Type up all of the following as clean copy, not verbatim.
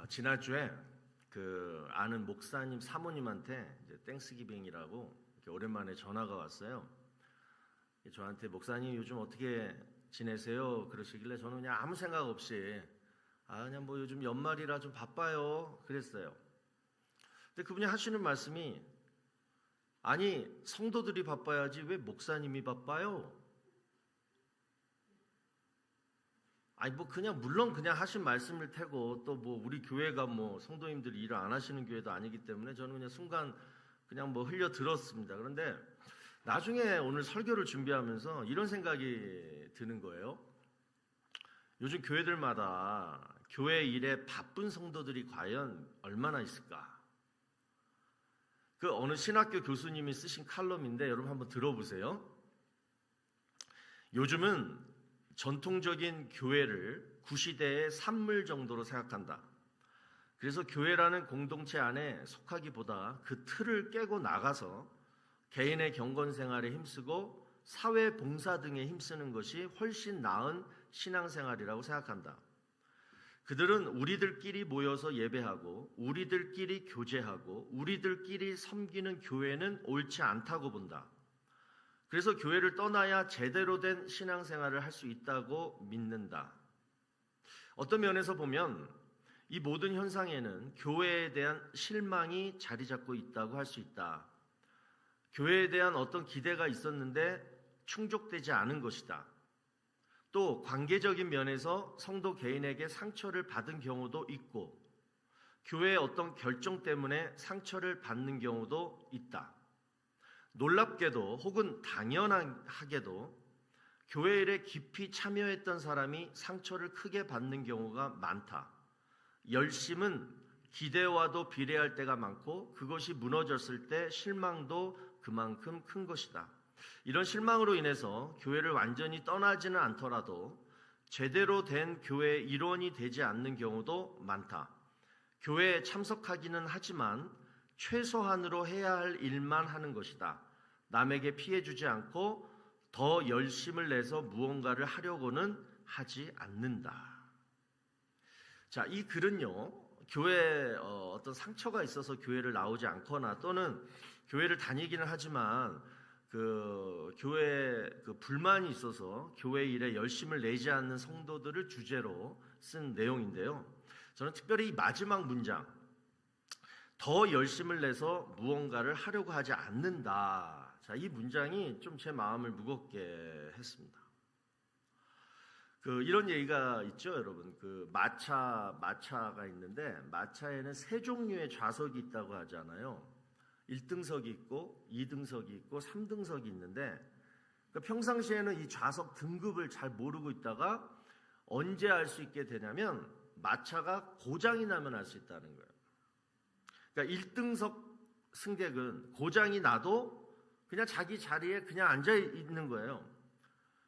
지난주에 아는 목사님 사모님한테 이제 땡스기빙이라고 이렇게 오랜만에 전화가 왔어요. 저한테 목사님 요즘 어떻게 지내세요? 그러시길래 저는 그냥 아무 생각 없이 그냥 뭐 요즘 연말이라 좀 바빠요 그랬어요. 근데 그분이 하시는 말씀이 아니 성도들이 바빠야지 왜 목사님이 바빠요? 아니 뭐 그냥 물론 그냥 하신 말씀일 테고 또 뭐 우리 교회가 뭐 성도님들이 일을 안 하시는 교회도 아니기 때문에 저는 그냥 순간 그냥 뭐 흘려 들었습니다. 그런데 나중에 오늘 설교를 준비하면서 이런 생각이 드는 거예요. 요즘 교회들마다 교회 일에 바쁜 성도들이 과연 얼마나 있을까? 어느 신학교 교수님이 쓰신 칼럼인데 여러분 한번 들어보세요. 요즘은 전통적인 교회를 구시대의 산물 정도로 생각한다. 그래서 교회라는 공동체 안에 속하기보다 그 틀을 깨고 나가서 개인의 경건 생활에 힘쓰고 사회 봉사 등에 힘쓰는 것이 훨씬 나은 신앙생활이라고 생각한다. 그들은 우리들끼리 모여서 예배하고 우리들끼리 교제하고 우리들끼리 섬기는 교회는 옳지 않다고 본다. 그래서 교회를 떠나야 제대로 된 신앙생활을 할 수 있다고 믿는다. 어떤 면에서 보면 이 모든 현상에는 교회에 대한 실망이 자리 잡고 있다고 할 수 있다. 교회에 대한 어떤 기대가 있었는데 충족되지 않은 것이다. 또 관계적인 면에서 성도 개인에게 상처를 받은 경우도 있고 교회의 어떤 결정 때문에 상처를 받는 경우도 있다. 놀랍게도 혹은 당연하게도 교회 일에 깊이 참여했던 사람이 상처를 크게 받는 경우가 많다. 열심은 기대와도 비례할 때가 많고 그것이 무너졌을 때 실망도 그만큼 큰 것이다. 이런 실망으로 인해서 교회를 완전히 떠나지는 않더라도 제대로 된 교회의 일원이 되지 않는 경우도 많다. 교회에 참석하기는 하지만 최소한으로 해야 할 일만 하는 것이다. 남에게 피해 주지 않고 더 열심을 내서 무언가를 하려고는 하지 않는다. 자, 이 글은요, 교회에 어떤 상처가 있어서 교회를 나오지 않거나 또는 교회를 다니기는 하지만 교회에 불만이 있어서 교회 일에 열심을 내지 않는 성도들을 주제로 쓴 내용인데요. 저는 특별히 이 마지막 문장, 더 열심을 내서 무언가를 하려고 하지 않는다. 자, 이 문장이 좀 제 마음을 무겁게 했습니다. 이런 얘기가 있죠, 여러분. 마차가 있는데, 마차에는 세 종류의 좌석이 있다고 하잖아요. 1등석이 있고, 2등석이 있고, 3등석이 있는데, 평상시에는 이 좌석 등급을 잘 모르고 있다가 언제 알 수 있게 되냐면, 마차가 고장이 나면 알 수 있다는 거예요. 그러니까 1등석 승객은 고장이 나도 그냥 자기 자리에 그냥 앉아 있는 거예요.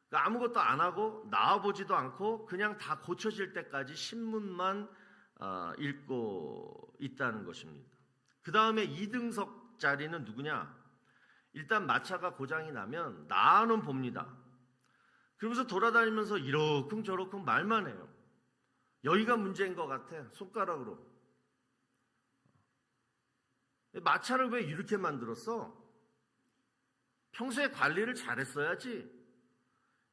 그러니까 아무것도 안 하고 나와보지도 않고 그냥 다 고쳐질 때까지 신문만 읽고 있다는 것입니다. 그 다음에 2등석 자리는 누구냐? 일단 마차가 고장이 나면 나는 봅니다. 그러면서 돌아다니면서 이러쿵 저러쿵 말만 해요. 여기가 문제인 것 같아. 손가락으로. 마차를 왜 이렇게 만들었어? 평소에 관리를 잘했어야지.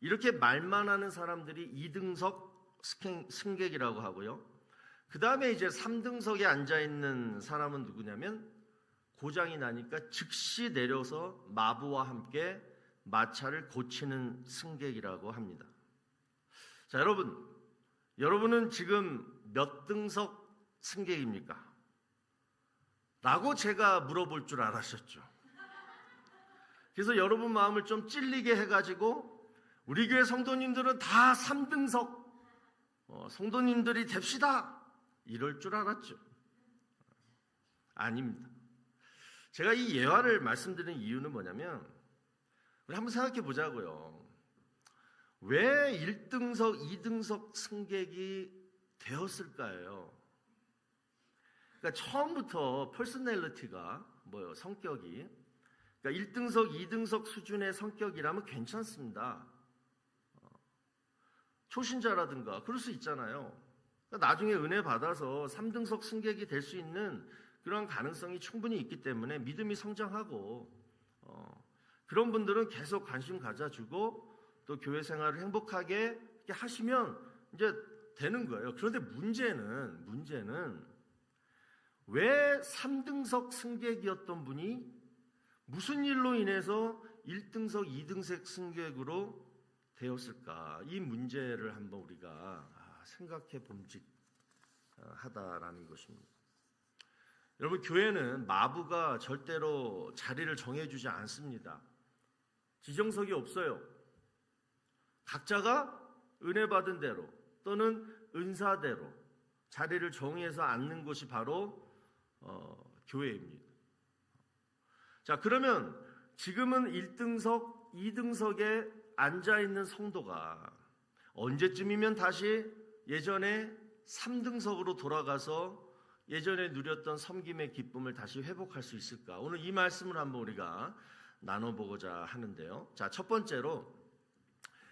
이렇게 말만 하는 사람들이 2등석 승객이라고 하고요. 그 다음에 이제 3등석에 앉아있는 사람은 누구냐면 고장이 나니까 즉시 내려서 마부와 함께 마차를 고치는 승객이라고 합니다. 자, 여러분은 지금 몇 등석 승객입니까? 라고 제가 물어볼 줄 알았었죠. 그래서 여러분 마음을 좀 찔리게 해가지고 우리 교회 성도님들은 다 3등석 성도님들이 됩시다 이럴 줄 알았죠. 아닙니다. 제가 이 예화를 말씀드리는 이유는 뭐냐면 우리 한번 생각해 보자고요. 왜 1등석, 2등석 승객이 되었을까요? 그러니까 처음부터 퍼스널리티가 성격이 그러니까 1등석, 2등석 수준의 성격이라면 괜찮습니다. 초신자라든가 그럴 수 있잖아요. 나중에 은혜 받아서 3등석 승객이 될 수 있는 그런 가능성이 충분히 있기 때문에 믿음이 성장하고 그런 분들은 계속 관심 가져주고 또 교회 생활을 행복하게 이렇게 하시면 이제 되는 거예요. 그런데 문제는 왜 3등석 승객이었던 분이 무슨 일로 인해서 1등석, 2등석 승객으로 되었을까? 이 문제를 한번 우리가 생각해 봄직하다라는 것입니다. 여러분, 교회는 마부가 절대로 자리를 정해주지 않습니다. 지정석이 없어요. 각자가 은혜 받은 대로 또는 은사대로 자리를 정해서 앉는 곳이 바로 교회입니다. 자, 그러면 지금은 1등석, 2등석에 앉아있는 성도가 언제쯤이면 다시 예전에 3등석으로 돌아가서 예전에 누렸던 섬김의 기쁨을 다시 회복할 수 있을까? 오늘 이 말씀을 한번 우리가 나눠보고자 하는데요. 자, 첫 번째로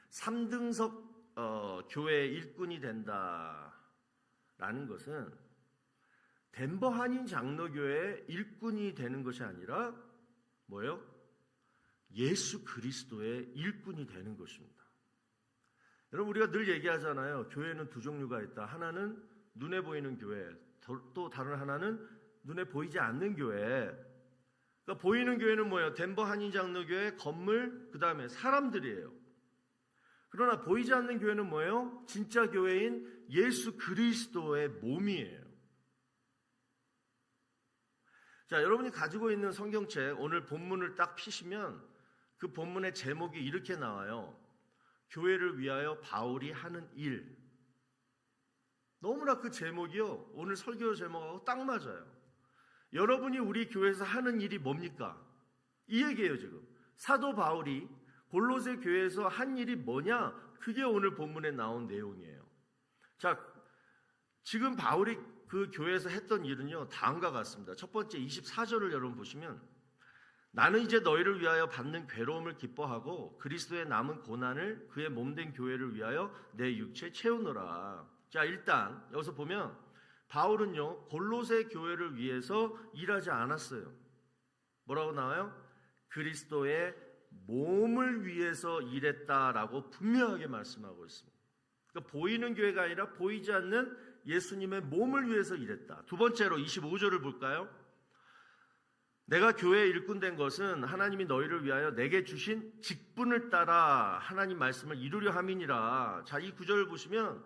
3등석 교회의 일꾼이 된다라는 것은 덴버 한인 장로교회의 일꾼이 되는 것이 아니라 뭐예요? 예수 그리스도의 일꾼이 되는 것입니다. 여러분, 우리가 늘 얘기하잖아요. 교회는 두 종류가 있다. 하나는 눈에 보이는 교회, 또 다른 하나는 눈에 보이지 않는 교회. 그러니까 보이는 교회는 뭐예요? 덴버 한인 장로교회 건물, 그 다음에 사람들이에요. 그러나 보이지 않는 교회는 뭐예요? 진짜 교회인 예수 그리스도의 몸이에요. 자, 여러분이 가지고 있는 성경책 오늘 본문을 딱 피시면 그 본문의 제목이 이렇게 나와요. 교회를 위하여 바울이 하는 일. 너무나 그 제목이요, 오늘 설교 제목하고 딱 맞아요. 여러분이 우리 교회에서 하는 일이 뭡니까? 이 얘기예요. 지금 사도 바울이 골로새 교회에서 한 일이 뭐냐? 그게 오늘 본문에 나온 내용이에요. 자, 지금 바울이 그 교회에서 했던 일은요, 다음과 같습니다. 첫 번째 24절을 여러분 보시면, 나는 이제 너희를 위하여 받는 괴로움을 기뻐하고 그리스도의 남은 고난을 그의 몸된 교회를 위하여 내 육체에 채우노라. 자, 일단 여기서 보면 바울은요, 골로새 교회를 위해서 일하지 않았어요. 뭐라고 나와요? 그리스도의 몸을 위해서 일했다라고 분명하게 말씀하고 있습니다. 그러니까 보이는 교회가 아니라 보이지 않는 예수님의 몸을 위해서 일했다. 두 번째로 25절을 볼까요? 내가 교회에 일꾼 된 것은 하나님이 너희를 위하여 내게 주신 직분을 따라 하나님 말씀을 이루려 함이니라. 자, 이 구절을 보시면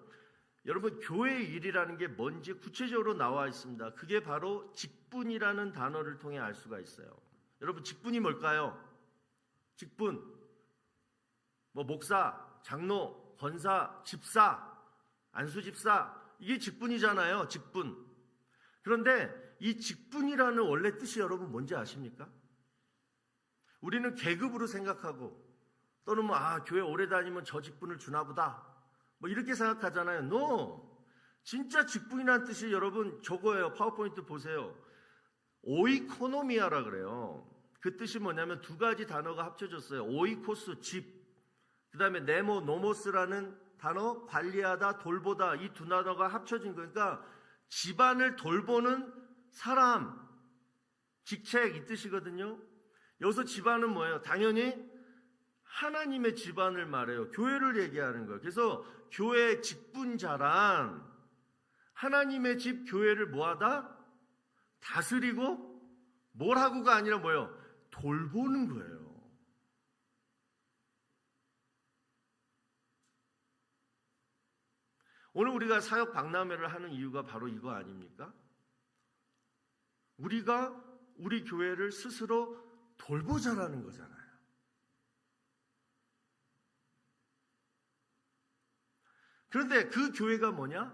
여러분, 교회의 일이라는 게 뭔지 구체적으로 나와 있습니다. 그게 바로 직분이라는 단어를 통해 알 수가 있어요. 여러분, 직분이 뭘까요? 직분, 목사, 장로, 권사, 집사, 안수집사, 이게 직분이잖아요. 직분. 그런데 이 직분이라는 원래 뜻이 여러분 뭔지 아십니까? 우리는 계급으로 생각하고 또는 교회 오래 다니면 저 직분을 주나 보다, 이렇게 생각하잖아요. No! 진짜 직분이라는 뜻이 여러분 저거예요. 파워포인트 보세요. 오이코노미아라 그래요. 그 뜻이 뭐냐면 두 가지 단어가 합쳐졌어요. 오이코스, 집, 그 다음에 네모, 노모스라는 단어, 관리하다, 돌보다, 이 두 단어가 합쳐진 거니까 집안을 돌보는 사람, 직책, 이 뜻이거든요. 여기서 집안은 뭐예요? 당연히 하나님의 집안을 말해요. 교회를 얘기하는 거예요. 그래서 교회의 직분자란 하나님의 집 교회를 뭐하다? 다스리고 뭘 하고가 아니라 뭐예요? 돌보는 거예요. 오늘 우리가 사역 박람회를 하는 이유가 바로 이거 아닙니까? 우리가 우리 교회를 스스로 돌보자라는 거잖아요. 그런데 그 교회가 뭐냐?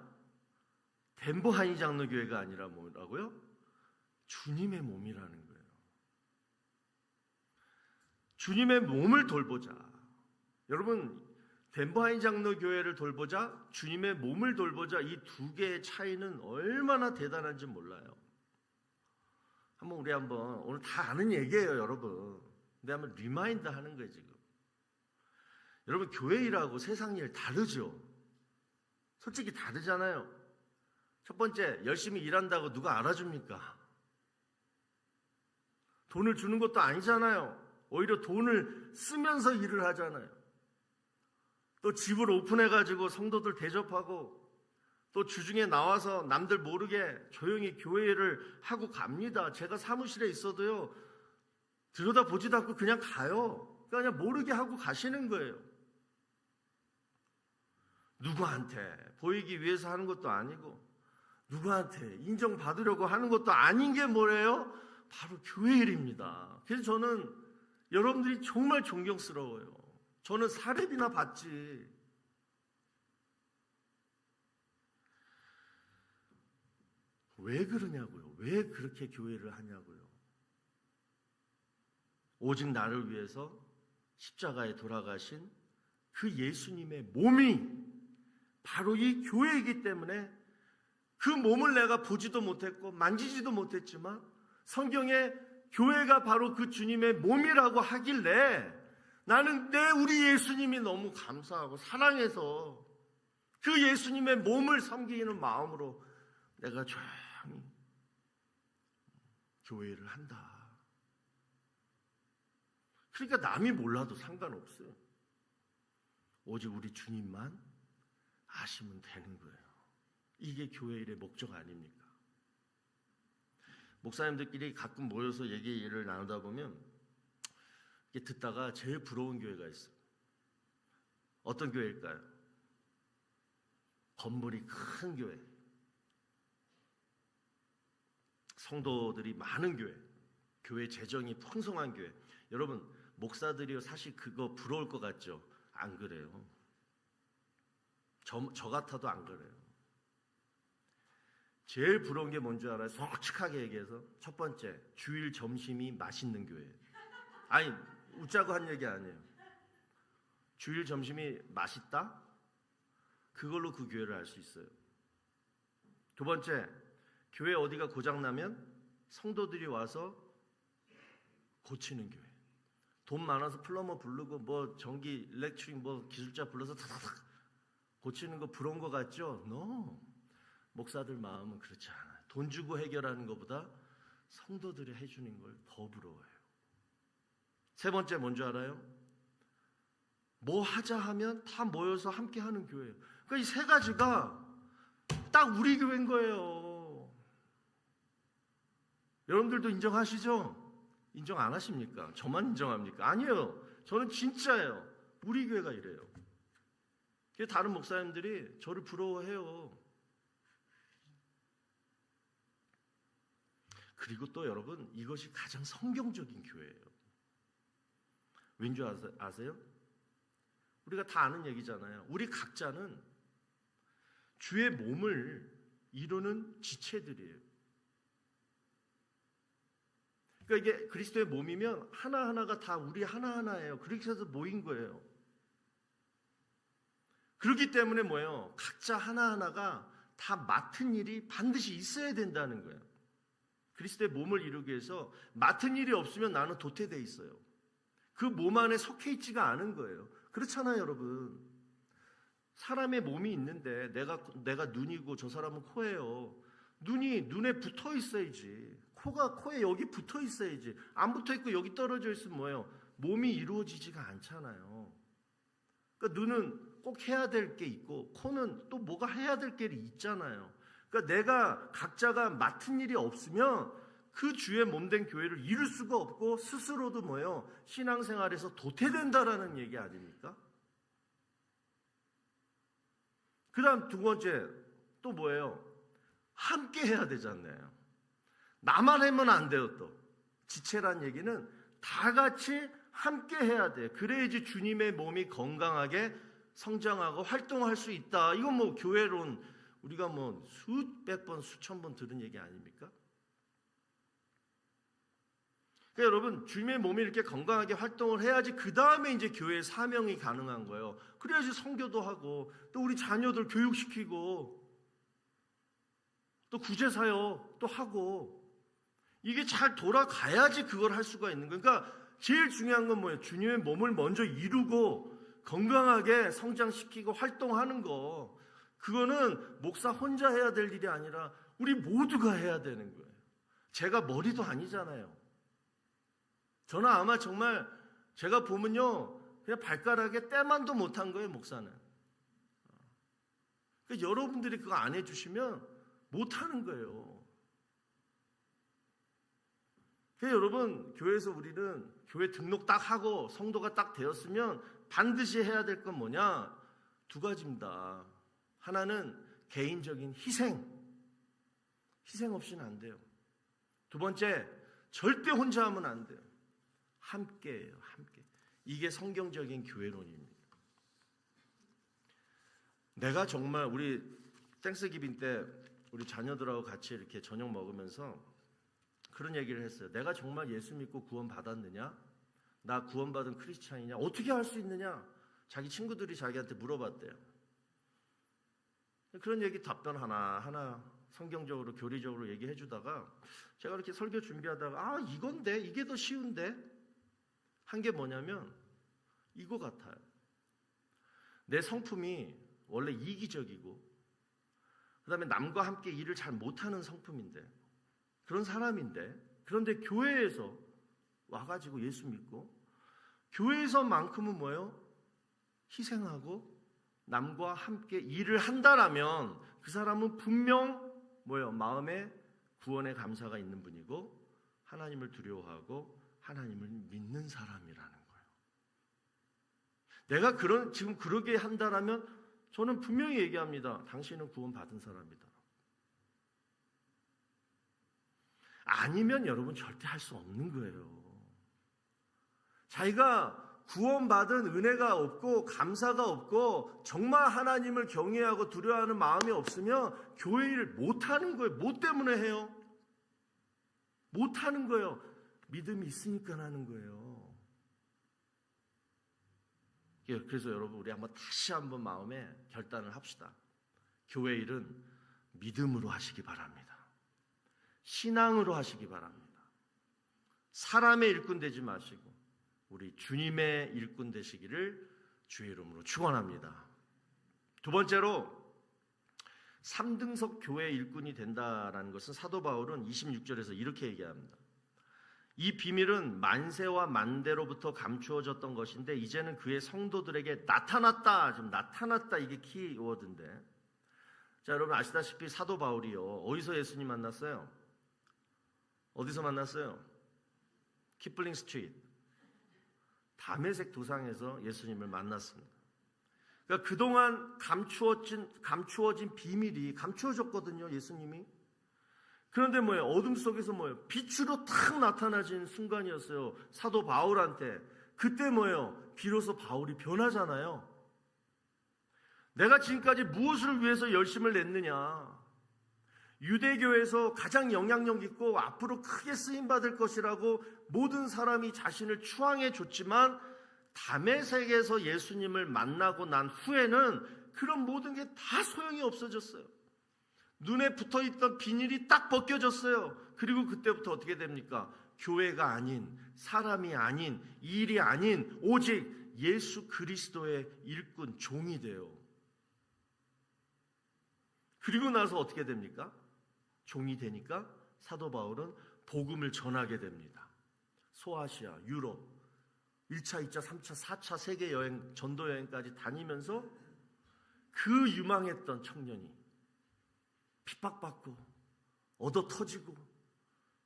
덴버 한인 장로 교회가 아니라 뭐라고요? 주님의 몸이라는 거예요. 주님의 몸을 돌보자. 여러분, 덴버 한인 장로 교회를 돌보자, 주님의 몸을 돌보자, 이 두 개의 차이는 얼마나 대단한지 몰라요. 우리 오늘 다 아는 얘기예요, 여러분. 근데 한번 리마인드 하는 거예요, 지금. 여러분, 교회 일하고 세상 일 다르죠? 솔직히 다르잖아요. 첫 번째, 열심히 일한다고 누가 알아줍니까? 돈을 주는 것도 아니잖아요. 오히려 돈을 쓰면서 일을 하잖아요. 또 집을 오픈해가지고 성도들 대접하고 또 주중에 나와서 남들 모르게 조용히 교회를 하고 갑니다. 제가 사무실에 있어도요, 들여다보지도 않고 그냥 가요. 그냥 모르게 하고 가시는 거예요. 누구한테 보이기 위해서 하는 것도 아니고 누구한테 인정받으려고 하는 것도 아닌 게 뭐예요? 바로 교회 일입니다. 그래서 저는 여러분들이 정말 존경스러워요. 저는 사례비나 받지. 왜 그러냐고요? 왜 그렇게 교회를 하냐고요? 오직 나를 위해서 십자가에 돌아가신 그 예수님의 몸이 바로 이 교회이기 때문에 그 몸을 내가 보지도 못했고 만지지도 못했지만 성경에 교회가 바로 그 주님의 몸이라고 하길래 나는 우리 예수님이 너무 감사하고 사랑해서 그 예수님의 몸을 섬기는 마음으로 내가 조용히 교회를 한다. 그러니까 남이 몰라도 상관없어요. 오직 우리 주님만 아시면 되는 거예요. 이게 교회 일의 목적 아닙니까? 목사님들끼리 가끔 모여서 얘기를 나누다 보면 이게 듣다가 제일 부러운 교회가 있어요. 어떤 교회일까요? 건물이 큰 교회, 성도들이 많은 교회, 교회 재정이 풍성한 교회. 여러분, 목사들이요 사실 그거 부러울 것 같죠? 안 그래요. 저 같아도 안 그래요. 제일 부러운 게 뭔지 알아요? 솔직하게 얘기해서 첫 번째, 주일 점심이 맛있는 교회. 아니, 웃자고 한 얘기 아니에요. 주일 점심이 맛있다? 그걸로 그 교회를 알 수 있어요. 두 번째, 교회 어디가 고장나면 성도들이 와서 고치는 교회. 돈 많아서 플러머 부르고 뭐 전기, 일렉트릭 뭐 기술자 불러서 다다닥 고치는 거 부러운 거 같죠? No. 목사들 마음은 그렇지 않아요. 돈 주고 해결하는 것보다 성도들이 해주는 걸 더 부러워해요. 세 번째 뭔지 알아요? 뭐 하자 하면 다 모여서 함께 하는 교회예요. 그러니까 이 세 가지가 딱 우리 교회인 거예요. 여러분들도 인정하시죠? 인정 안 하십니까? 저만 인정합니까? 아니에요. 저는 진짜예요. 우리 교회가 이래요. 다른 목사님들이 저를 부러워해요. 그리고 또 여러분, 이것이 가장 성경적인 교회예요. 왠지 아세요? 우리가 다 아는 얘기잖아요. 우리 각자는 주의 몸을 이루는 지체들이에요. 그러니까 이게 그리스도의 몸이면 하나하나가 다 우리 하나하나예요. 그렇게 해서 모인 거예요. 그렇기 때문에 뭐예요? 각자 하나하나가 다 맡은 일이 반드시 있어야 된다는 거예요. 그리스도의 몸을 이루기 위해서 맡은 일이 없으면 나는 도태되어 있어요. 그 몸 안에 속해 있지가 않은 거예요. 그렇잖아요, 여러분. 사람의 몸이 있는데 내가 눈이고 저 사람은 코예요. 눈이 눈에 붙어 있어야지. 코가 코에 여기 붙어 있어야지. 안 붙어 있고 여기 떨어져 있으면 뭐예요? 몸이 이루어지지가 않잖아요. 그러니까 눈은 꼭 해야 될 게 있고 코는 또 뭐가 해야 될 게 있잖아요. 그러니까 내가 각자가 맡은 일이 없으면 그 주의 몸된 교회를 이룰 수가 없고 스스로도 뭐예요? 신앙생활에서 도태된다라는 얘기 아닙니까? 그 다음 두 번째 또 뭐예요? 함께 해야 되잖아요. 나만 하면 안 돼요. 또 지체란 얘기는 다 같이 함께 해야 돼. 그래야지 주님의 몸이 건강하게 성장하고 활동할 수 있다. 이건 뭐 교회론 우리가 뭐 수백 번 수천 번 들은 얘기 아닙니까? 그러니까 여러분, 주님의 몸이 이렇게 건강하게 활동을 해야지 그 다음에 이제 교회의 사명이 가능한 거예요. 그래야지 선교도 하고 또 우리 자녀들 교육시키고 또 구제사역 또 하고 이게 잘 돌아가야지 그걸 할 수가 있는 거예요. 그러니까 제일 중요한 건 뭐예요? 주님의 몸을 먼저 이루고 건강하게 성장시키고 활동하는 거. 그거는 목사 혼자 해야 될 일이 아니라 우리 모두가 해야 되는 거예요. 제가 머리도 아니잖아요. 저는 아마 정말 제가 보면요, 그냥 발가락에 때만도 못한 거예요, 목사는. 그러니까 여러분들이 그거 안 해주시면 못하는 거예요. 그래서 여러분, 교회에서 우리는 교회 등록 딱 하고 성도가 딱 되었으면 반드시 해야 될 건 뭐냐? 두 가지입니다. 하나는 개인적인 희생 없이는 안 돼요. 두 번째, 절대 혼자 하면 안 돼요. 함께예요, 함께. 이게 성경적인 교회론입니다. 내가 정말 우리 땡스기빙 때 우리 자녀들하고 같이 이렇게 저녁 먹으면서 그런 얘기를 했어요. 내가 정말 예수 믿고 구원 받았느냐? 나 구원받은 크리스찬이냐? 어떻게 할 수 있느냐? 자기 친구들이 자기한테 물어봤대요. 그런 얘기 답변 하나 성경적으로 교리적으로 얘기해 주다가 제가 이렇게 설교 준비하다가 이건데 이게 더 쉬운데 한 게 뭐냐면 이거 같아요. 내 성품이 원래 이기적이고 그다음에 남과 함께 일을 잘 못하는 성품인데 그런 사람인데 그런데 교회에서 와가지고 예수 믿고 교회에서만큼은 뭐예요? 희생하고 남과 함께 일을 한다라면 그 사람은 분명 뭐예요? 마음에 구원의 감사가 있는 분이고 하나님을 두려워하고 하나님을 믿는 사람이라는 거예요. 내가 지금 그러게 한다라면 저는 분명히 얘기합니다. 당신은 구원 받은 사람이다. 아니면 여러분 절대 할 수 없는 거예요. 자기가 구원받은 은혜가 없고 감사가 없고 정말 하나님을 경외하고 두려워하는 마음이 없으면 교회 일을 못하는 거예요. 뭐 때문에 해요? 못하는 거예요. 믿음이 있으니까 하는 거예요. 그래서 여러분 우리 다시 한번 마음에 결단을 합시다. 교회 일은 믿음으로 하시기 바랍니다. 신앙으로 하시기 바랍니다. 사람의 일꾼 되지 마시고 우리 주님의 일꾼 되시기를 주의 이름으로 축원합니다. 두 번째로 3등석 교회 일꾼이 된다라는 것은 사도 바울은 26절에서 이렇게 얘기합니다. 이 비밀은 만세와 만대로부터 감추어졌던 것인데 이제는 그의 성도들에게 나타났다. 지금 나타났다 이게 키워드인데 자 여러분 아시다시피 사도 바울이요 어디서 예수님 만났어요? 어디서 만났어요? 키플링 스트리트 다메섹 도상에서 예수님을 만났습니다. 그러니까 그동안 감추어진 비밀이 감추어졌거든요, 예수님이. 그런데 뭐예요? 어둠 속에서 뭐예요? 빛으로 탁 나타나진 순간이었어요. 사도 바울한테. 그때 뭐예요? 비로소 바울이 변하잖아요. 내가 지금까지 무엇을 위해서 열심을 냈느냐? 유대교에서 가장 영향력 있고 앞으로 크게 쓰임받을 것이라고 모든 사람이 자신을 추앙해 줬지만 다메섹에서 예수님을 만나고 난 후에는 그런 모든 게 다 소용이 없어졌어요. 눈에 붙어있던 비닐이 딱 벗겨졌어요. 그리고 그때부터 어떻게 됩니까? 교회가 아닌, 사람이 아닌, 일이 아닌 오직 예수 그리스도의 일꾼, 종이 돼요. 그리고 나서 어떻게 됩니까? 종이 되니까 사도 바울은 복음을 전하게 됩니다. 소아시아, 유럽, 1차, 2차, 3차, 4차 세계 여행, 전도 여행까지 다니면서 그 유망했던 청년이 핍박받고 얻어 터지고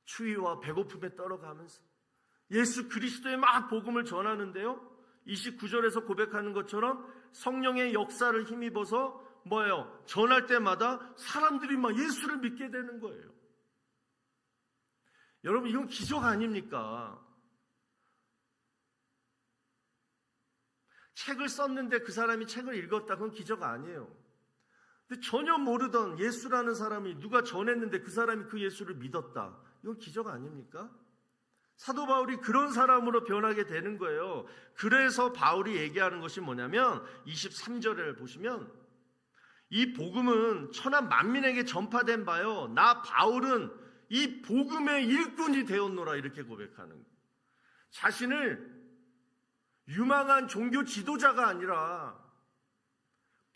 추위와 배고픔에 떨어가면서 예수 그리스도의 막 복음을 전하는데요. 29절에서 고백하는 것처럼 성령의 역사를 힘입어서 뭐예요? 전할 때마다 사람들이 막 예수를 믿게 되는 거예요. 여러분 이건 기적 아닙니까? 책을 썼는데 그 사람이 책을 읽었다. 그건 기적 아니에요. 근데 전혀 모르던 예수라는 사람이 누가 전했는데 그 사람이 그 예수를 믿었다. 이건 기적 아닙니까? 사도 바울이 그런 사람으로 변하게 되는 거예요. 그래서 바울이 얘기하는 것이 뭐냐면 23절을 보시면 이 복음은 천하 만민에게 전파된 바요. 나 바울은 이 복음의 일꾼이 되었노라 이렇게 고백하는 거예요. 자신을 유망한 종교 지도자가 아니라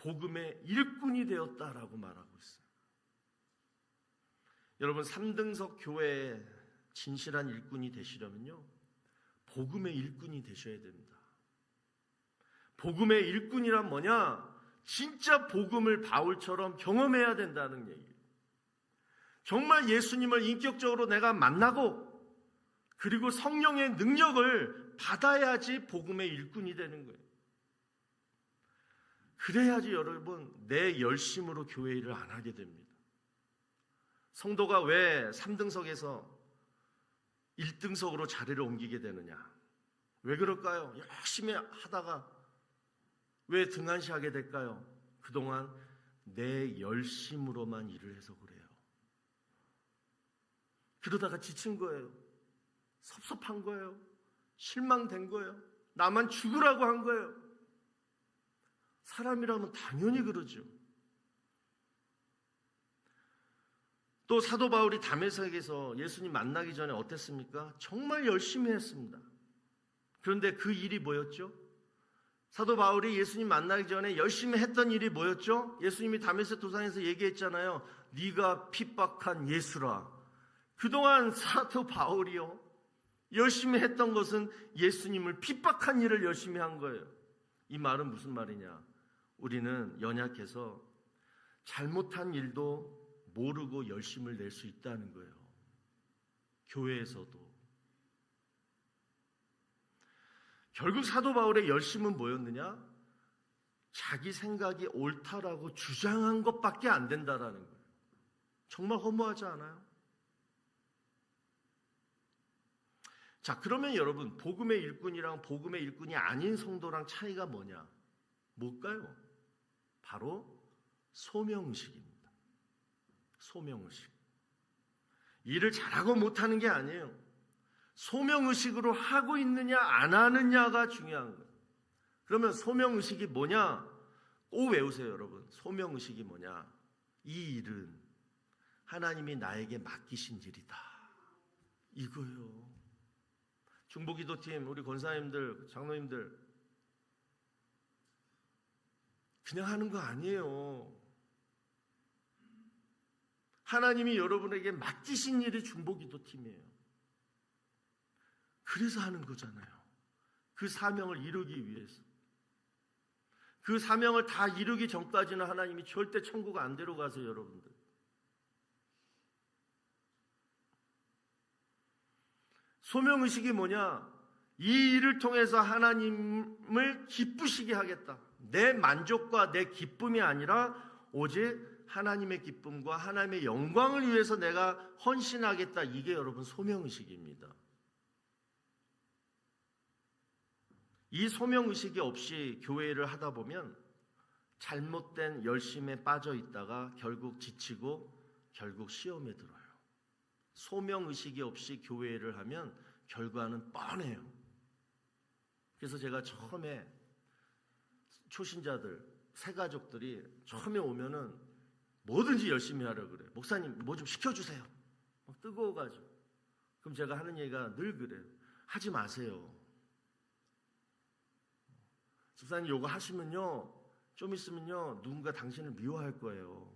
복음의 일꾼이 되었다라고 말하고 있어요. 여러분, 3등석 교회의 진실한 일꾼이 되시려면요, 복음의 일꾼이 되셔야 됩니다. 복음의 일꾼이란 뭐냐? 진짜 복음을 바울처럼 경험해야 된다는 얘기예요. 정말 예수님을 인격적으로 내가 만나고 그리고 성령의 능력을 받아야지 복음의 일꾼이 되는 거예요. 그래야지 여러분 내 열심으로 교회 일을 안 하게 됩니다. 성도가 왜 3등석에서 1등석으로 자리를 옮기게 되느냐? 왜 그럴까요? 열심히 하다가 왜 등한시하게 될까요? 그동안 내 열심으로만 일을 해서 그래요. 그러다가 지친 거예요. 섭섭한 거예요. 실망된 거예요. 나만 죽으라고 한 거예요. 사람이라면 당연히 그러죠. 또 사도 바울이 다메섹에서 예수님 만나기 전에 어땠습니까? 정말 열심히 했습니다. 그런데 그 일이 뭐였죠? 사도 바울이 예수님 만나기 전에 열심히 했던 일이 뭐였죠? 예수님이 다메섹 도상에서 얘기했잖아요. 네가 핍박한 예수라. 그동안 사도 바울이요, 열심히 했던 것은 예수님을 핍박한 일을 열심히 한 거예요. 이 말은 무슨 말이냐? 우리는 연약해서 잘못한 일도 모르고 열심을 낼 수 있다는 거예요. 교회에서도. 결국 사도 바울의 열심은 뭐였느냐? 자기 생각이 옳다라고 주장한 것밖에 안 된다라는 거예요. 정말 허무하지 않아요? 자, 그러면 여러분, 복음의 일꾼이랑 복음의 일꾼이 아닌 성도랑 차이가 뭐냐? 뭘까요? 바로 소명의식입니다. 소명의식. 일을 잘하고 못하는 게 아니에요. 소명의식으로 하고 있느냐 안 하느냐가 중요한 거예요. 그러면 소명의식이 뭐냐? 꼭 외우세요, 여러분. 소명의식이 뭐냐? 이 일은 하나님이 나에게 맡기신 일이다. 이거예요. 중보기도팀, 우리 권사님들, 장로님들 그냥 하는 거 아니에요. 하나님이 여러분에게 맡기신 일이 중보기도팀이에요. 그래서 하는 거잖아요. 그 사명을 이루기 위해서. 그 사명을 다 이루기 전까지는 하나님이 절대 천국 안 데려가세요, 여러분들. 소명의식이 뭐냐? 이 일을 통해서 하나님을 기쁘시게 하겠다. 내 만족과 내 기쁨이 아니라 오직 하나님의 기쁨과 하나님의 영광을 위해서 내가 헌신하겠다. 이게 여러분 소명의식입니다. 이 소명의식이 없이 교회를 하다 보면 잘못된 열심에 빠져 있다가 결국 지치고 결국 시험에 들어요. 소명의식이 없이 교회를 하면 결과는 뻔해요. 그래서 제가 처음에 초신자들, 새가족들이 처음에 오면은 뭐든지 열심히 하려고 그래요. 목사님 뭐 좀 시켜주세요. 막 뜨거워가지고. 그럼 제가 하는 얘기가 늘 그래요. 하지 마세요. 집사님 요거 하시면요, 좀 있으면요 누군가 당신을 미워할 거예요.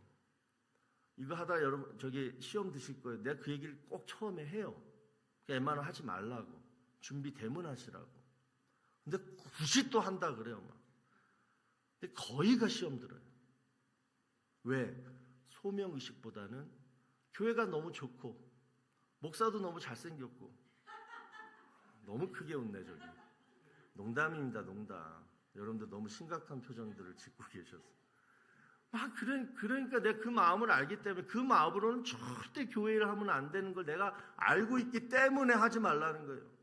이거 하다 여러분 저기 시험 드실 거예요. 내가 그 얘기를 꼭 처음에 해요. 그러니까 웬만하면 하지 말라고, 준비되면 하시라고. 근데 굳이 또 한다 그래요. 막. 근데 거의가 시험 들어요. 왜? 소명의식보다는 교회가 너무 좋고 목사도 너무 잘생겼고. 너무 크게 웃네 저기. 농담입니다, 농담. 여러분들 너무 심각한 표정들을 짓고 계셨어요. 그러니까 내가 그 마음을 알기 때문에 그 마음으로는 절대 교회를 하면 안 되는 걸 내가 알고 있기 때문에 하지 말라는 거예요.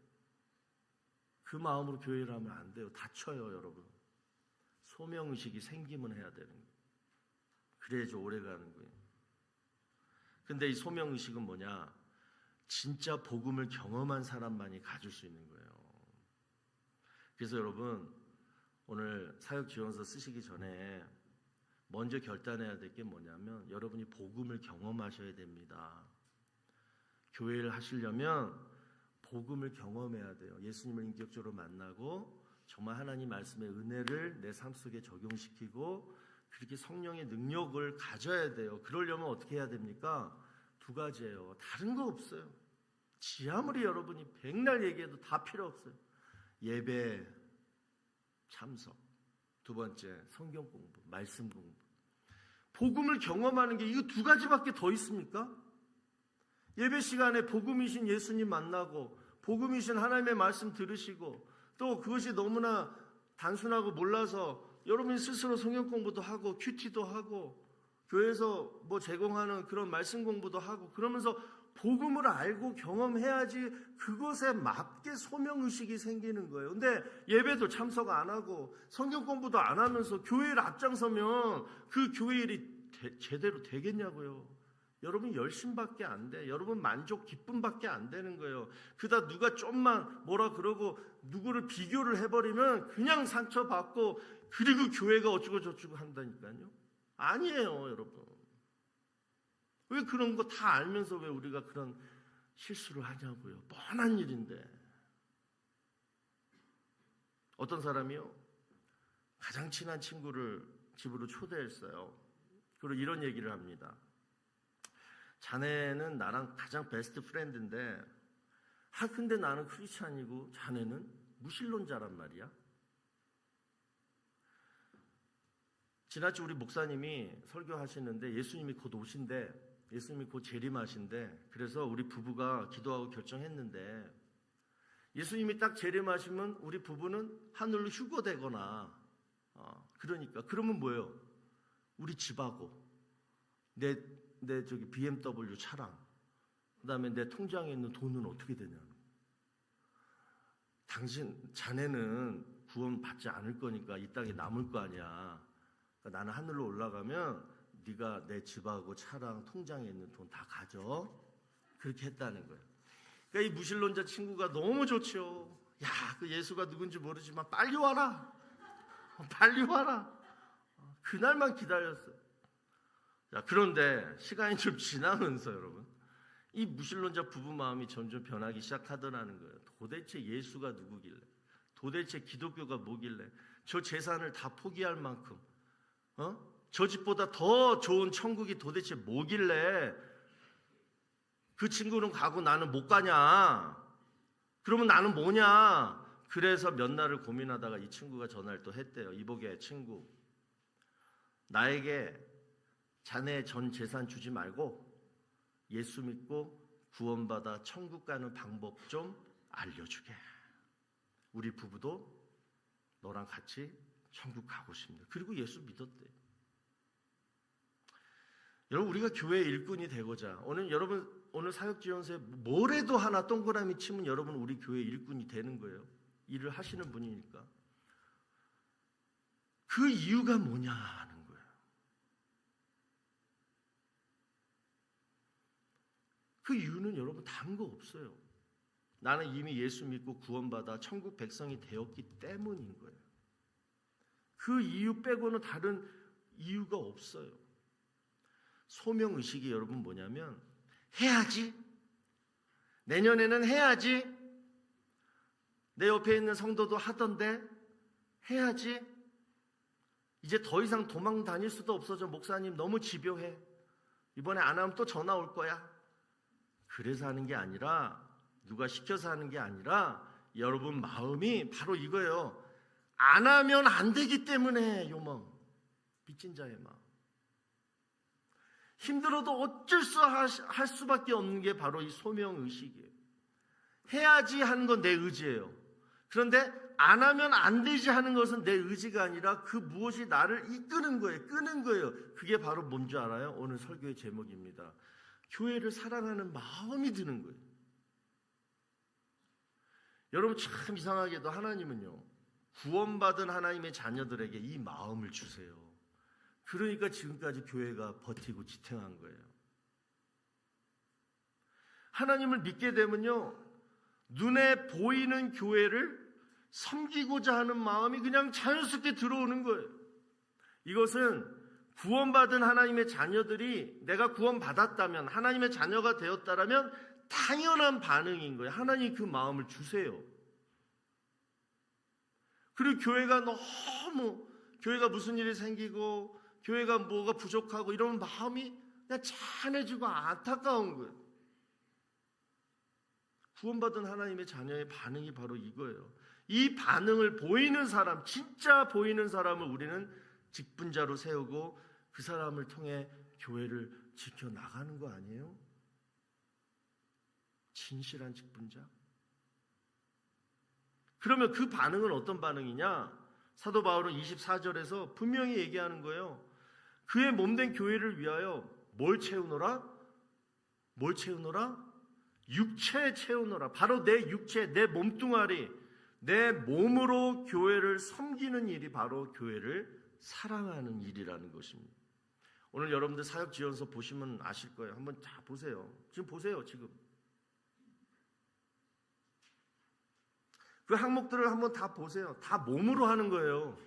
그 마음으로 교회를 하면 안 돼요. 다쳐요, 여러분. 소명의식이 생기면 해야 되는 거예요. 그래야지 오래 가는 거예요. 근데 이 소명의식은 뭐냐? 진짜 복음을 경험한 사람만이 가질 수 있는 거예요. 그래서 여러분, 오늘 사역지원서 쓰시기 전에 먼저 결단해야 될 게 뭐냐면 여러분이 복음을 경험하셔야 됩니다. 교회를 하시려면 복음을 경험해야 돼요. 예수님을 인격적으로 만나고 정말 하나님 말씀의 은혜를 내 삶 속에 적용시키고 그렇게 성령의 능력을 가져야 돼요. 그러려면 어떻게 해야 됩니까? 두 가지예요. 다른 거 없어요. 지 아무리 여러분이 백날 얘기해도 다 필요 없어요. 예배 참석, 두 번째 성경 공부, 말씀 공부. 복음을 경험하는 게 이거 두 가지밖에 더 있습니까? 예배 시간에 복음이신 예수님 만나고 복음이신 하나님의 말씀 들으시고 또 그것이 너무나 단순하고 몰라서 여러분이 스스로 성경 공부도 하고 큐티도 하고 교회에서 뭐 제공하는 그런 말씀 공부도 하고 그러면서 복음을 알고 경험해야지 그것에 맞게 소명의식이 생기는 거예요. 근데 예배도 참석 안 하고 성경 공부도 안 하면서 교회를 앞장서면 그 교회 일이 제대로 되겠냐고요. 여러분 열심밖에 안 돼. 여러분 만족, 기쁨밖에 안 되는 거예요. 그다 누가 좀만 뭐라 그러고 누구를 비교를 해버리면 그냥 상처받고 그리고 교회가 어쩌고 저쩌고 한다니까요. 아니에요, 여러분. 왜 그런 거 다 알면서 왜 우리가 그런 실수를 하냐고요. 뻔한 일인데. 어떤 사람이요, 가장 친한 친구를 집으로 초대했어요. 그리고 이런 얘기를 합니다. 자네는 나랑 가장 베스트 프렌드인데 근데 나는 크리스찬이고 자네는 무신론자란 말이야. 지난주 우리 목사님이 설교하시는데 예수님이 곧 오신대. 예수님이 곧 재림하신대. 그래서 우리 부부가 기도하고 결정했는데 예수님이 딱 재림하시면 우리 부부는 하늘로 휴거되거나 그러니까 그러면 뭐예요? 우리 집하고 내 저기 BMW 차랑 그다음에 내 통장에 있는 돈은 어떻게 되냐? 자네는 구원 받지 않을 거니까 이 땅에 남을 거 아니야. 그러니까 나는 하늘로 올라가면 네가 내 집하고 차랑 통장에 있는 돈 다 가져. 그렇게 했다는 거예요. 그러니까 이 무신론자 친구가 너무 좋죠. 야, 그 예수가 누군지 모르지만 빨리 와라. 빨리 와라. 그날만 기다렸어요. 자, 그런데 시간이 좀 지나면서 여러분, 이 무신론자 부부 마음이 점점 변하기 시작하더라는 거예요. 도대체 예수가 누구길래? 도대체 기독교가 뭐길래? 저 재산을 다 포기할 만큼 저 집보다 더 좋은 천국이 도대체 뭐길래 그 친구는 가고 나는 못 가냐? 그러면 나는 뭐냐? 그래서 몇 날을 고민하다가 이 친구가 전화를 또 했대요. 이복의 친구, 나에게 자네 전 재산 주지 말고 예수 믿고 구원받아 천국 가는 방법 좀 알려주게. 우리 부부도 너랑 같이 천국 가고 싶네. 그리고 예수 믿었대. 여러분, 우리가 교회의 일꾼이 되고자 오늘 사역지원서에 뭐래도 하나 동그라미 치면 여러분 우리 교회 일꾼이 되는 거예요. 일을 하시는 분이니까. 그 이유가 뭐냐 하는 거예요. 그 이유는 여러분 다른 거 없어요. 나는 이미 예수 믿고 구원받아 천국 백성이 되었기 때문인 거예요. 그 이유 빼고는 다른 이유가 없어요. 소명의식이 여러분 뭐냐면 해야지. 내년에는 해야지. 내 옆에 있는 성도도 하던데 해야지. 이제 더 이상 도망 다닐 수도 없어져. 목사님 너무 집요해. 이번에 안 하면 또 전화 올 거야. 그래서 하는 게 아니라, 누가 시켜서 하는 게 아니라 여러분 마음이 바로 이거예요. 안 하면 안 되기 때문에 요망. 빚진 자의 마음. 힘들어도 어쩔 수 할 수밖에 없는 게 바로 이 소명의식이에요. 해야지 하는 건 내 의지예요. 그런데 안 하면 안 되지 하는 것은 내 의지가 아니라 그 무엇이 나를 이끄는 거예요. 끄는 거예요. 그게 바로 뭔지 알아요? 오늘 설교의 제목입니다. 교회를 사랑하는 마음이 드는 거예요. 여러분, 참 이상하게도 하나님은요, 구원받은 하나님의 자녀들에게 이 마음을 주세요. 그러니까 지금까지 교회가 버티고 지탱한 거예요. 하나님을 믿게 되면요, 눈에 보이는 교회를 섬기고자 하는 마음이 그냥 자연스럽게 들어오는 거예요. 이것은 구원받은 하나님의 자녀들이, 내가 구원받았다면, 하나님의 자녀가 되었다라면 당연한 반응인 거예요. 하나님 그 마음을 주세요. 그리고 교회가 무슨 일이 생기고 교회가 뭐가 부족하고 이런 마음이 그냥 찬해지고 안타까운 거예요. 구원받은 하나님의 자녀의 반응이 바로 이거예요. 이 반응을 보이는 사람, 진짜 보이는 사람을 우리는 직분자로 세우고 그 사람을 통해 교회를 지켜나가는 거 아니에요? 진실한 직분자. 그러면 그 반응은 어떤 반응이냐? 사도 바울은 24절에서 분명히 얘기하는 거예요. 그의 몸된 교회를 위하여 뭘 채우노라? 뭘 채우노라? 육체 채우노라. 바로 내 육체, 내 몸뚱아리, 내 몸으로 교회를 섬기는 일이 바로 교회를 사랑하는 일이라는 것입니다. 오늘 여러분들 사역지원서 보시면 아실 거예요. 한번 다 보세요. 지금 보세요. 지금 그 항목들을 한번 다 보세요. 다 몸으로 하는 거예요.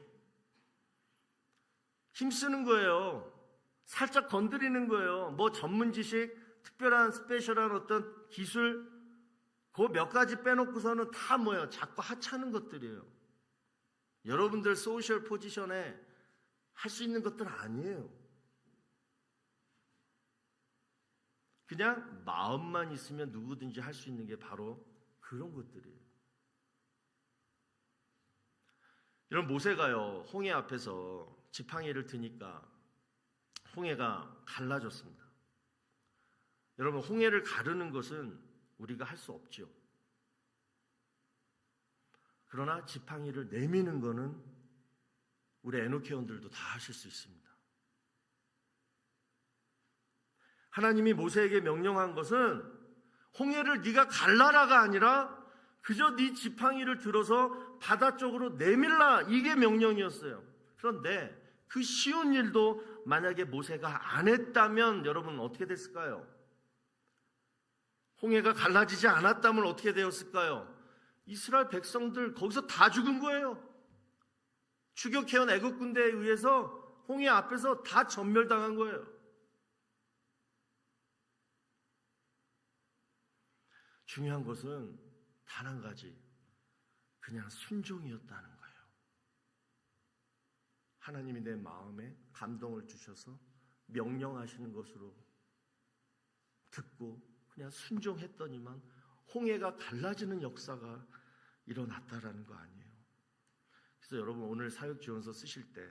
힘쓰는 거예요. 살짝 건드리는 거예요. 뭐 전문 지식, 특별한 스페셜한 어떤 기술, 그 몇 가지 빼놓고서는 다 뭐예요? 자꾸 하찮은 것들이에요. 여러분들 소셜 포지션에 할 수 있는 것들 아니에요. 그냥 마음만 있으면 누구든지 할 수 있는 게 바로 그런 것들이에요. 이런 모세가요, 홍해 앞에서 지팡이를 드니까 홍해가 갈라졌습니다. 여러분, 홍해를 가르는 것은 우리가 할 수 없죠. 그러나 지팡이를 내미는 것은 우리 에노케원들도 다 하실 수 있습니다. 하나님이 모세에게 명령한 것은 홍해를 네가 갈라라가 아니라 그저 네 지팡이를 들어서 바다 쪽으로 내밀라, 이게 명령이었어요. 그런데 그 쉬운 일도 만약에 모세가 안 했다면 여러분 어떻게 됐을까요? 홍해가 갈라지지 않았다면 어떻게 되었을까요? 이스라엘 백성들 거기서 다 죽은 거예요. 추격해온 애국 군대에 의해서 홍해 앞에서 다 전멸당한 거예요. 중요한 것은 단 한 가지, 그냥 순종이었다는 거예요. 하나님이 내 마음에 감동을 주셔서 명령하시는 것으로 듣고 그냥 순종했더니만 홍해가 갈라지는 역사가 일어났다라는 거 아니에요. 그래서 여러분, 오늘 사역지원서 쓰실 때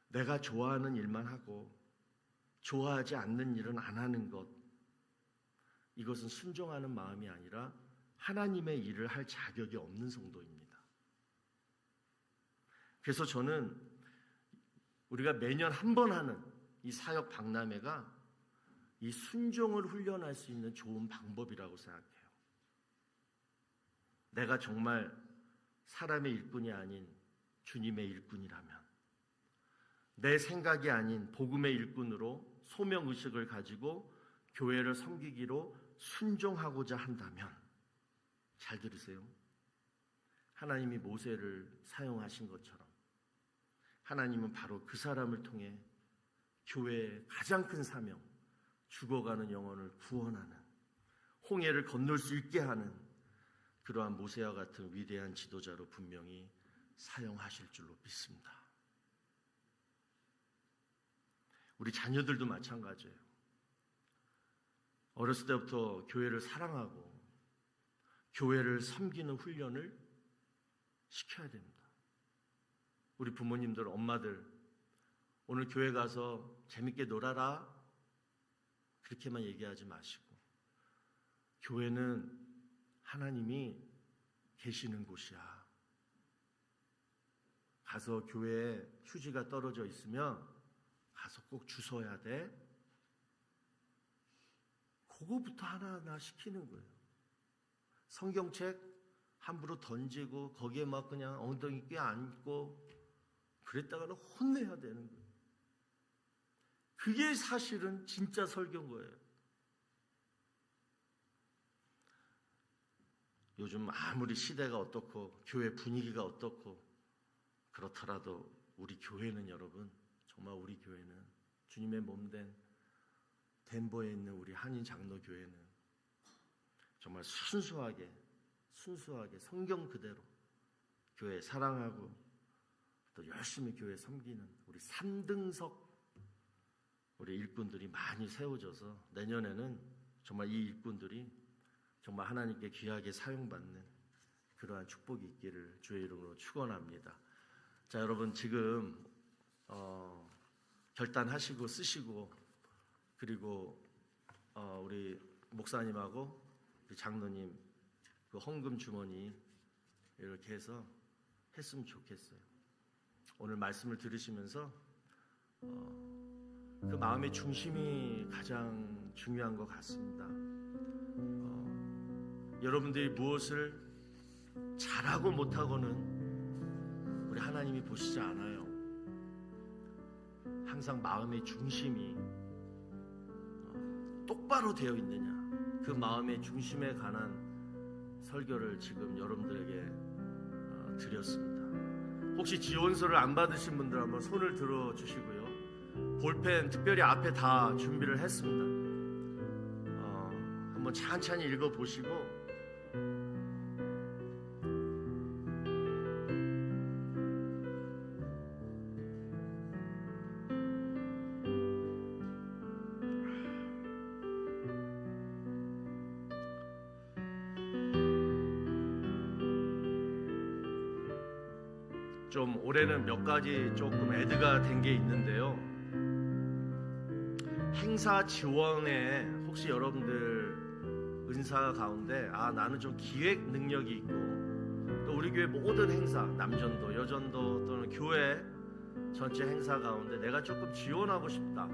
내가 좋아하는 일만 하고 좋아하지 않는 일은 안 하는 것, 이것은 순종하는 마음이 아니라 하나님의 일을 할 자격이 없는 성도입니다. 그래서 저는 우리가 매년 한 번 하는 이 사역 박람회가 이 순종을 훈련할 수 있는 좋은 방법이라고 생각해요. 내가 정말 사람의 일꾼이 아닌 주님의 일꾼이라면, 내 생각이 아닌 복음의 일꾼으로 소명의식을 가지고 교회를 섬기기로 순종하고자 한다면, 잘 들으세요. 하나님이 모세를 사용하신 것처럼 하나님은 바로 그 사람을 통해 교회의 가장 큰 사명, 죽어가는 영혼을 구원하는, 홍해를 건널 수 있게 하는 그러한 모세와 같은 위대한 지도자로 분명히 사용하실 줄로 믿습니다. 우리 자녀들도 마찬가지예요. 어렸을 때부터 교회를 사랑하고 교회를 섬기는 훈련을 시켜야 됩니다. 우리 부모님들, 엄마들, 오늘 교회 가서 재밌게 놀아라, 그렇게만 얘기하지 마시고, 교회는 하나님이 계시는 곳이야. 가서 교회에 휴지가 떨어져 있으면 가서 꼭 주워야 돼. 그거부터 하나하나 시키는 거예요. 성경책 함부로 던지고 거기에 막 그냥 엉덩이 껴안고 그랬다가는 혼내야 되는 거예요. 그게 사실은 진짜 설교인 거예요. 요즘 아무리 시대가 어떻고 교회 분위기가 어떻고 그렇더라도 우리 교회는, 여러분, 정말 우리 교회는, 주님의 몸된 덴버에 있는 우리 한인 장로교회는 정말 순수하게 성경 그대로 교회 사랑하고 또 열심히 교회 섬기는 우리 3등석 우리 일꾼들이 많이 세워져서 내년에는 정말 이 일꾼들이 정말 하나님께 귀하게 사용받는 그러한 축복이 있기를 주의 이름으로 축원합니다. 자, 여러분 지금 결단하시고 쓰시고, 그리고 우리 목사님하고 우리 장로님 그 헌금 주머니 이렇게 해서 했으면 좋겠어요. 오늘 말씀을 들으시면서 그 마음의 중심이 가장 중요한 것 같습니다. 여러분들이 무엇을 잘하고 못하고는 우리 하나님이 보시지 않아요. 항상 마음의 중심이 똑바로 되어 있느냐, 그 마음의 중심에 관한 설교를 지금 여러분들에게 드렸습니다. 혹시 지원서를 안 받으신 분들 한번 손을 들어 주시고요. 볼펜 특별히 앞에 다 준비를 했습니다. 한번 천천히 읽어보시고 좀 올해는 몇 가지 조금 애드가 된 게 있는데요. 행사 지원에 혹시 여러분들 은사 가운데 나는 좀 기획 능력이 있고, 또 우리 교회 모든 행사, 남전도, 여전도 또는 교회 전체 행사 가운데 내가 조금 지원하고 싶다,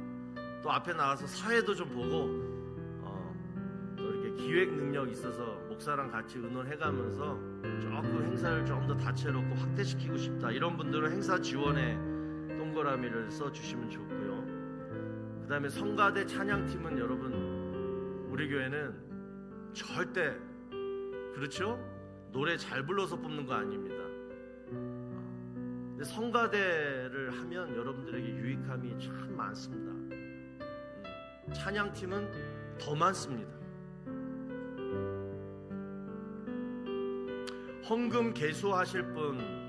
또 앞에 나가서 사회도 좀 보고 또 이렇게 기획 능력이 있어서 목사랑 같이 의논해가면서 조금 행사를 좀 더 다채롭고 확대시키고 싶다, 이런 분들은 행사 지원에 동그라미를 써주시면 좋고요. 그 다음에 성가대 찬양팀은 여러분, 우리 교회는 절대, 그렇죠? 노래 잘 불러서 뽑는 거 아닙니다. 근데 성가대를 하면 여러분들에게 유익함이 참 많습니다. 찬양팀은 더 많습니다. 헌금 개수하실 분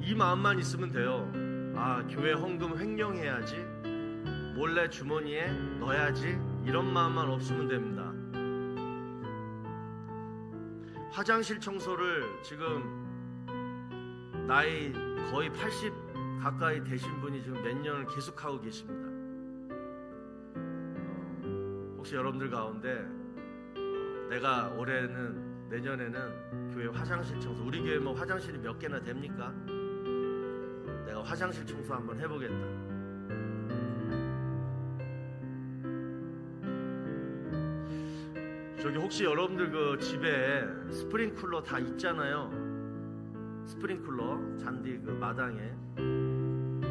이 마음만 있으면 돼요. 교회 헌금 횡령해야지, 몰래 주머니에 넣어야지, 이런 마음만 없으면 됩니다. 화장실 청소를 지금 나이 거의 80 가까이 되신 분이 지금 몇 년을 계속하고 계십니다. 혹시 여러분들 가운데 내가 내년에는 교회 화장실 청소, 우리 교회 뭐 화장실이 몇 개나 됩니까? 내가 화장실 청소 한번 해보겠다. 저기 혹시 여러분들 그 집에 스프링클러 다 있잖아요. 스프링클러 잔디 그 마당에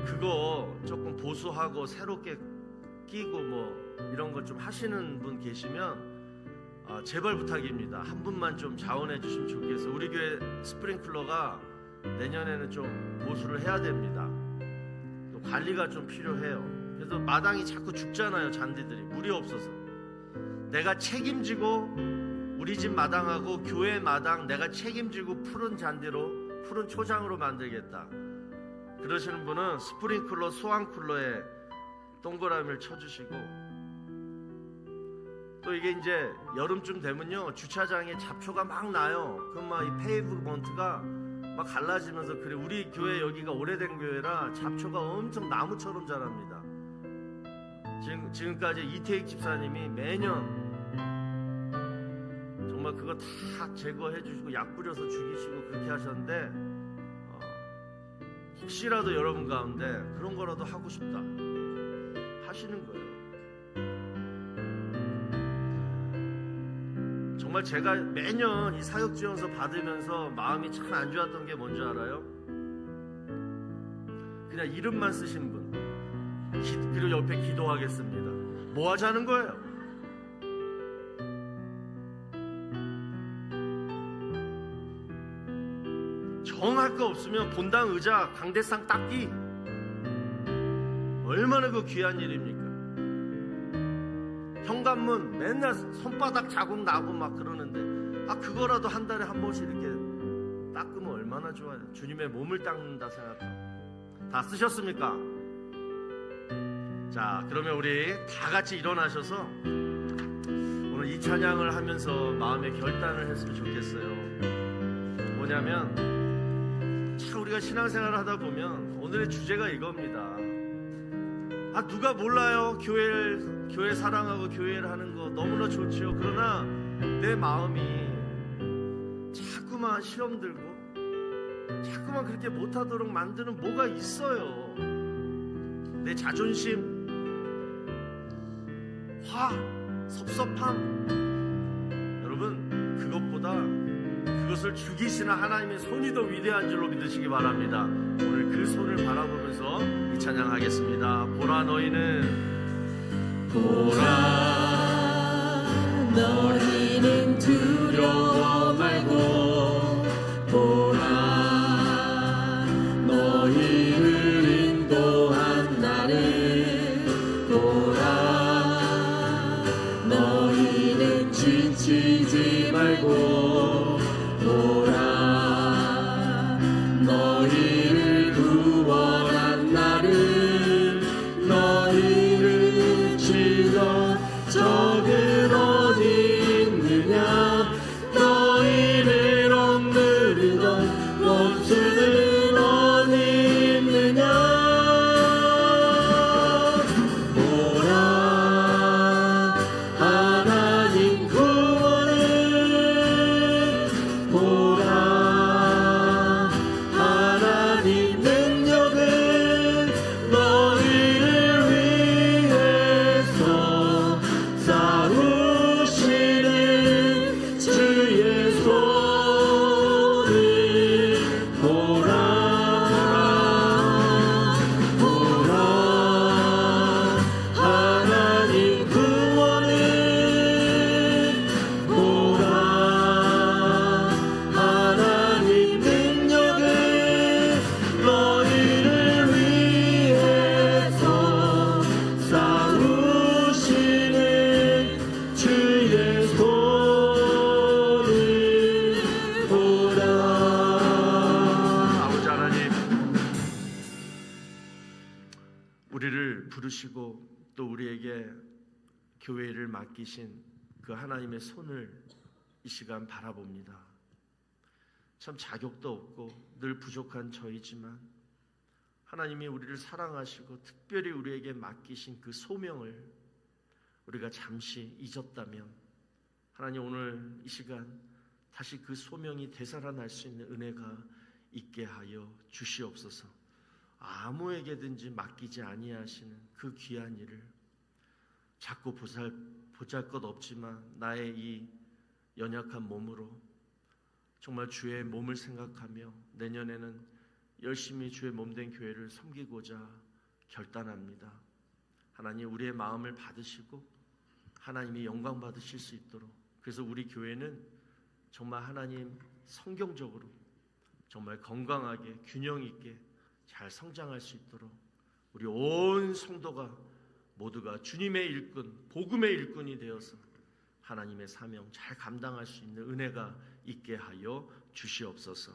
그거 조금 보수하고 새롭게 끼고 뭐 이런 거 좀 하시는 분 계시면 제발 부탁입니다. 한 분만 좀 자원해 주시면 좋겠어요. 우리 교회 스프링클러가 내년에는 좀 보수를 해야 됩니다. 또 관리가 좀 필요해요. 그래서 마당이 자꾸 죽잖아요. 잔디들이 물이 없어서. 내가 책임지고 우리 집 마당하고 교회 마당 내가 책임지고 푸른 잔디로, 푸른 초장으로 만들겠다, 그러시는 분은 스프링클러 소환쿨러에 동그라미를 쳐주시고, 또 이게 이제 여름쯤 되면요 주차장에 잡초가 막 나요. 그럼 막 이 페이브먼트가 막 갈라지면서, 그래 우리 교회 여기가 오래된 교회라 잡초가 엄청 나무처럼 자랍니다. 지금까지 이태익 집사님이 매년 정말 그거 다 제거해 주시고 약 뿌려서 죽이시고 그렇게 하셨는데, 혹시라도 여러분 가운데 그런 거라도 하고 싶다 하시는 거예요. 정말 제가 매년 이 사역지원서 받으면서 마음이 참 안 좋았던 게 뭔지 알아요? 그냥 이름만 쓰시는 분, 그리고 옆에 기도하겠습니다. 뭐 하자는 거예요? 정할 거 없으면 본당 의자 강대상 닦기, 얼마나 그 귀한 일입니까? 현관문 맨날 손바닥 자국 나고 막 그러는데 그거라도 한 달에 한 번씩 이렇게 닦으면 얼마나 좋아요. 주님의 몸을 닦는다 생각하고. 다 쓰셨습니까? 자, 그러면 우리 다 같이 일어나셔서 오늘 이 찬양을 하면서 마음의 결단을 했으면 좋겠어요. 뭐냐면 참 우리가 신앙생활을 하다 보면 오늘의 주제가 이겁니다. 누가 몰라요. 교회 사랑하고 교회를 하는 거 너무나 좋지요. 그러나 내 마음이 자꾸만 시험 들고 자꾸만 그렇게 못하도록 만드는 뭐가 있어요. 내 자존심, 화, 섭섭함. 여러분, 그것보다 그것을 죽이시는 하나님의 손이 더 위대한 줄로 믿으시기 바랍니다. 오늘 그 손을 바라보면서 이 찬양하겠습니다. 보라 너희는 두려워 말고 보라 너희를 인도한 나를 보라 너희는 지치지 말고 보라 너희를 구원한 나를 너희를 치던 적은 어디 있느냐 너희를 억누르던 원수는 어디 있느냐 보라 하나님 구원을 보라 하나님 능력을 너희를 위해서 싸우시는 주의 손을 보라 하나님 구원을 보라 하나님 능력을 너희를 위해서 싸우시는 주의 손을 보라. 아버지 하나님, 우리를 부르시고 또 우리에게 교회를 맡기신 그 하나님의 손을 이 시간 바라봅니다. 참 자격도 없고 늘 부족한 저희지만 하나님이 우리를 사랑하시고 특별히 우리에게 맡기신 그 소명을 우리가 잠시 잊었다면 하나님 오늘 이 시간 다시 그 소명이 되살아날 수 있는 은혜가 있게 하여 주시옵소서. 아무에게든지 맡기지 아니하시는 그 귀한 일을 자꾸 보잘것 없지만 나의 이 연약한 몸으로 정말 주의 몸을 생각하며 내년에는 열심히 주의 몸된 교회를 섬기고자 결단합니다. 하나님 우리의 마음을 받으시고 하나님이 영광 받으실 수 있도록, 그래서 우리 교회는 정말 하나님 성경적으로 정말 건강하게 균형 있게 잘 성장할 수 있도록 우리 온 성도가 모두가 주님의 일꾼, 복음의 일꾼이 되어서 하나님의 사명 잘 감당할 수 있는 은혜가 있게 하여 주시옵소서.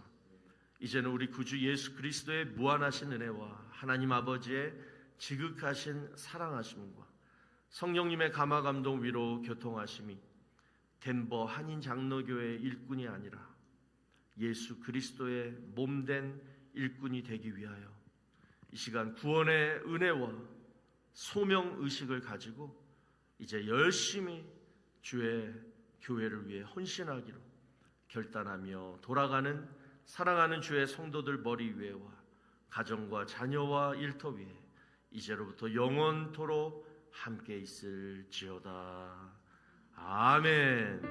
이제는 우리 구주 예수 그리스도의 무한하신 은혜와 하나님 아버지의 지극하신 사랑하심과 성령님의 감화 감동 위로 교통하심이 덴버 한인 장로교회 일꾼이 아니라 예수 그리스도의 몸된 일꾼이 되기 위하여 이 시간 구원의 은혜와 소명 의식을 가지고 이제 열심히 주의 교회를 위해 헌신하기로 결단하며 돌아가는 사랑하는 주의 성도들 머리 위에와 가정과 자녀와 일터 위에 이제로부터 영원토록 함께 있을지어다. 아멘.